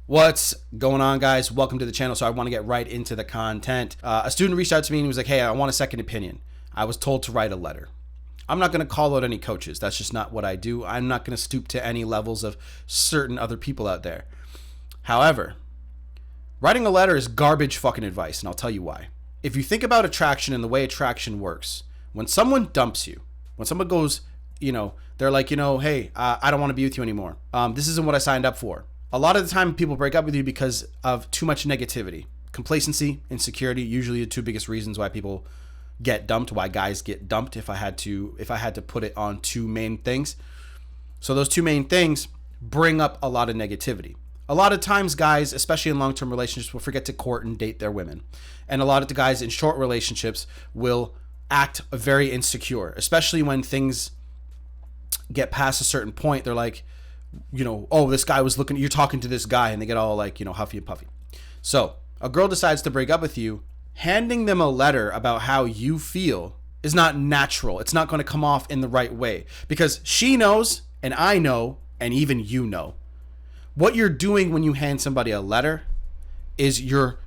What's going on, guys? Welcome to the channel. So I want to get right into the content. A student reached out to me and was like, hey, I want a second opinion. I was told to write a letter. I'm not going to call out any coaches. That's just not what I do. I'm not going to stoop to any levels of certain other people out there. However, writing a letter is garbage fucking advice, and I'll tell you why. If you think about attraction and the way attraction works, when someone dumps you, when someone goes, they're like, hey, I don't want to be with you anymore. This isn't what I signed up for. A lot of the time people break up with you because of too much negativity. Complacency, insecurity, usually the two biggest reasons why people get dumped, why guys get dumped, if I had to put it on two main things. So those two main things bring up a lot of negativity. A lot of times guys, especially in long-term relationships, will forget to court and date their women. And a lot of the guys in short relationships will act very insecure, especially when things get past a certain point. They're like, oh, this guy was looking, you're talking to this guy, and they get all like, huffy and puffy. So a girl decides to break up with you. Handing them a letter about how you feel is not natural. It's not going to come off in the right way because she knows, and I know, and even you know. What you're doing when you hand somebody a letter is you're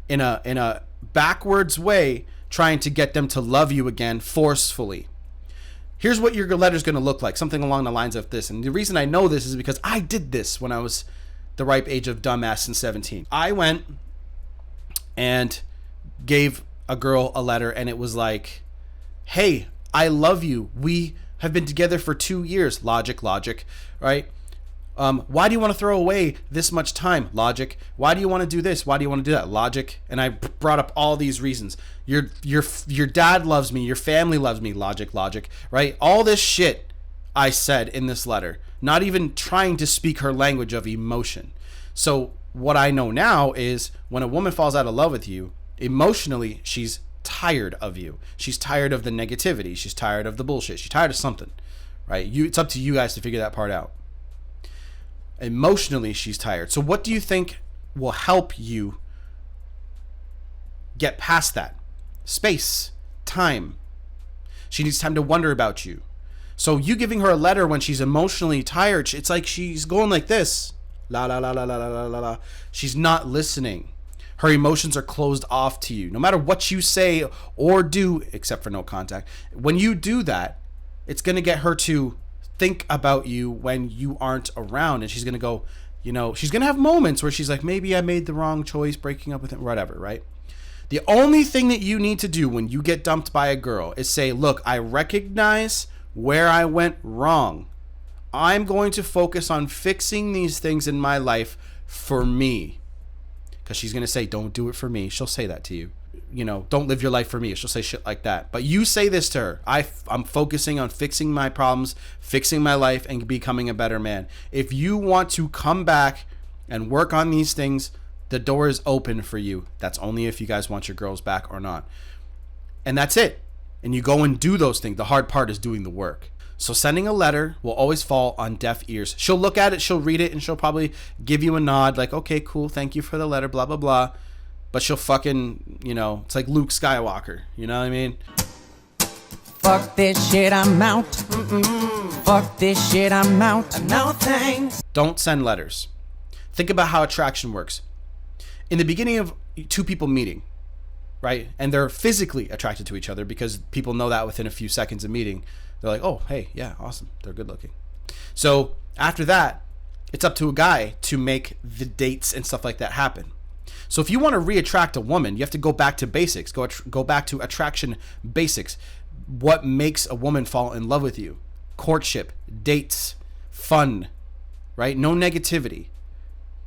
in a backwards way trying to get them to love you again forcefully. Here's what your letter's going to look like, something along the lines of this. And the reason I know this is because I did this when I was the ripe age of dumbass in 17. I went and gave a girl a letter, and it was like, hey, I love you. We have been together for 2 years. Logic, right? Why do you want to throw away this much time? Logic. Why do you want to do this? Why do you want to do that? Logic. And I brought up all these reasons. Your dad loves me. Your family loves me. Logic, right? All this shit I said in this letter, not even trying to speak her language of emotion. So what I know now is when a woman falls out of love with you, emotionally, she's tired of you. She's tired of the negativity. She's tired of the bullshit. She's tired of something, right? It's up to you guys to figure that part out. Emotionally, she's tired. So what do you think will help you get past that? Space, time. She needs time to wonder about you. So you giving her a letter when she's emotionally tired, it's like she's going like this. La la la la la la la la. She's not listening. Her emotions are closed off to you. No matter what you say or do, except for no contact, when you do that, it's going to get her to think about you when you aren't around, and she's going to go, she's going to have moments where she's like, maybe I made the wrong choice breaking up with him, whatever, right? The only thing that you need to do when you get dumped by a girl is say, look, I recognize where I went wrong. I'm going to focus on fixing these things in my life for me. Because she's going to say, don't do it for me. She'll say that to you. Don't live your life for me. She'll say shit like that. But you say this to her. I'm focusing on fixing my problems, fixing my life, and becoming a better man. If you want to come back and work on these things, the door is open for you. That's only if you guys want your girls back or not. And that's it. And you go and do those things. The hard part is doing the work. So sending a letter will always fall on deaf ears. She'll look at it, she'll read it, and she'll probably give you a nod like, okay, cool, thank you for the letter, blah, blah, blah. But she'll fucking, it's like Luke Skywalker. You know what I mean? Fuck this shit, I'm out. Fuck this shit, I'm out. No thanks. Don't send letters. Think about how attraction works. In the beginning of two people meeting, right? And they're physically attracted to each other because people know that within a few seconds of meeting. They're like, oh, hey, yeah, awesome. They're good looking. So after that, it's up to a guy to make the dates and stuff like that happen. So if you want to re-attract a woman, you have to go back to basics. Go back to attraction basics. What makes a woman fall in love with you? Courtship, dates, fun, right? No negativity.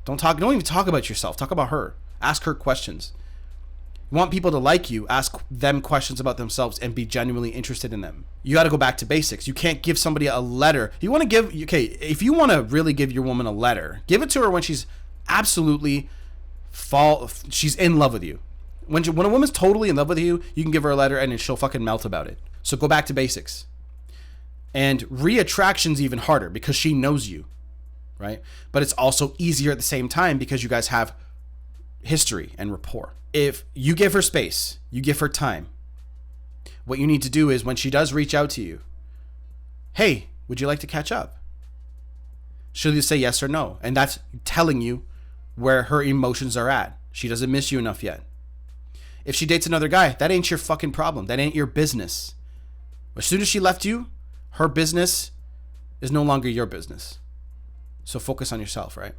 Don't even talk about yourself. Talk about her. Ask her questions. You want people to like you, ask them questions about themselves and be genuinely interested in them. You got to go back to basics. You can't give somebody a letter. If you want to really give your woman a letter, give it to her when she's absolutely she's in love with you. When a woman's totally in love with you, you can give her a letter and then she'll fucking melt about it. So go back to basics. And re-attraction's even harder because she knows you, right? But it's also easier at the same time because you guys have history and rapport. If you give her space, you give her time, what you need to do is when she does reach out to you, hey, would you like to catch up? She'll just say yes or no. And that's telling you where her emotions are at. She doesn't miss you enough yet. If she dates another guy, that ain't your fucking problem. That ain't your business. As soon as she left you, her business is no longer your business. So focus on yourself, right?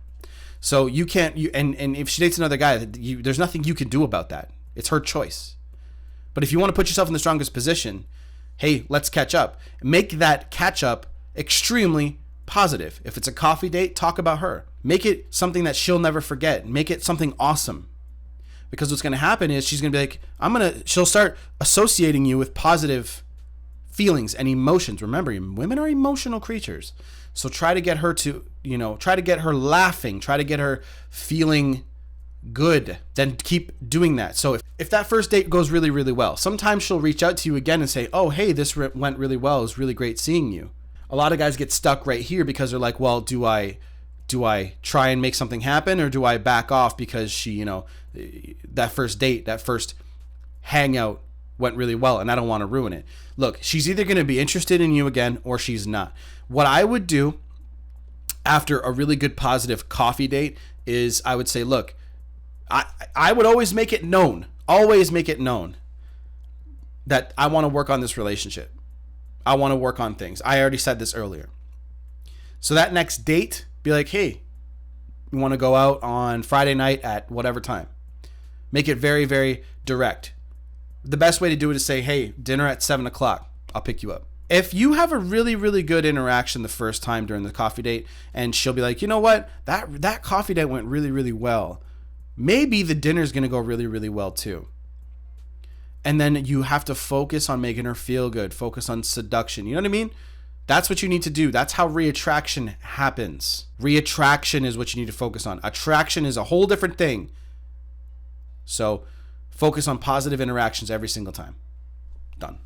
So you can't, and if she dates another guy, there's nothing you can do about that. It's her choice. But if you want to put yourself in the strongest position, hey, let's catch up. Make that catch up extremely positive. If it's a coffee date, talk about her. Make it something that she'll never forget. Make it something awesome. Because what's going to happen is she's going to be like, she'll start associating you with positive feelings and emotions. Remember, women are emotional creatures. So try to get her to, try to get her laughing, try to get her feeling good. Then keep doing that. So if that first date goes really, really well, sometimes she'll reach out to you again and say, oh, hey, this went really well. It was really great seeing you. A lot of guys get stuck right here because they're like, well, do I try and make something happen, or do I back off because she, that first date, that first hangout went really well and I don't want to ruin it. Look, she's either going to be interested in you again or she's not. What I would do after a really good positive coffee date is I would say, look, I would always make it known that I want to work on this relationship. I want to work on things. I already said this earlier. So that next date, be like, hey, you want to go out on Friday night at whatever time. Make it very, very direct. The best way to do it is say, hey, dinner at 7:00. I'll pick you up. If you have a really, really good interaction the first time during the coffee date, and she'll be like, you know what? That coffee date went really, really well. Maybe the dinner's going to go really, really well too. And then you have to focus on making her feel good. Focus on seduction. You know what I mean? That's what you need to do. That's how reattraction happens. Reattraction is what you need to focus on. Attraction is a whole different thing. So focus on positive interactions every single time. Done.